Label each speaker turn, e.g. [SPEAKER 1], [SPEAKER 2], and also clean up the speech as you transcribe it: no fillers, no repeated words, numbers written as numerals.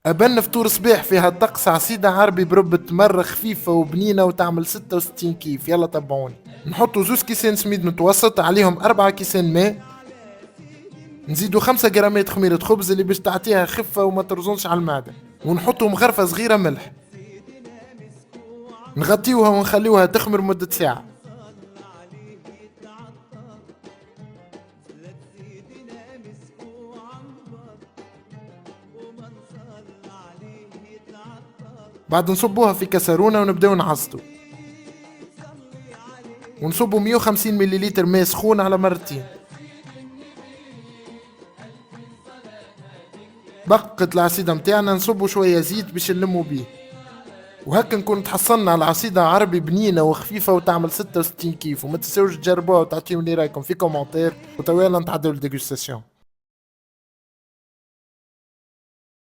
[SPEAKER 1] أبن فطور صباح فيها الطقس عصيدة عربي بربة مرة خفيفة وبنينة وتعمل 66 كيف. يلا تبعوني. نحطوا زوز كيسان سميد متوسط، عليهم 4 كيسان ماء، نزيدوا 5 جرامات خميرة خبز اللي باش تعطيها خفة وما ترزنش على المعدة، ونحطوا مغرفة صغيرة ملح، نغطيوها ونخليوها تخمر مدة ساعة. بعد نصبوها في كسرونة ونبداو نعصتو، ونصبوا 150 مليلتر ماء سخون على مرتين. بقت العصيدة متاعنا نصبوا شوية زيت باش نلموا بيه، وهكا نكون تحصلنا على عصيدة عربي بنينة وخفيفة وتعمل 66 كيف. وما تنساوش تجربوها وتعطيوني رايكم في كومنتير، وتوالى نتعدوا للديجوستاسيون.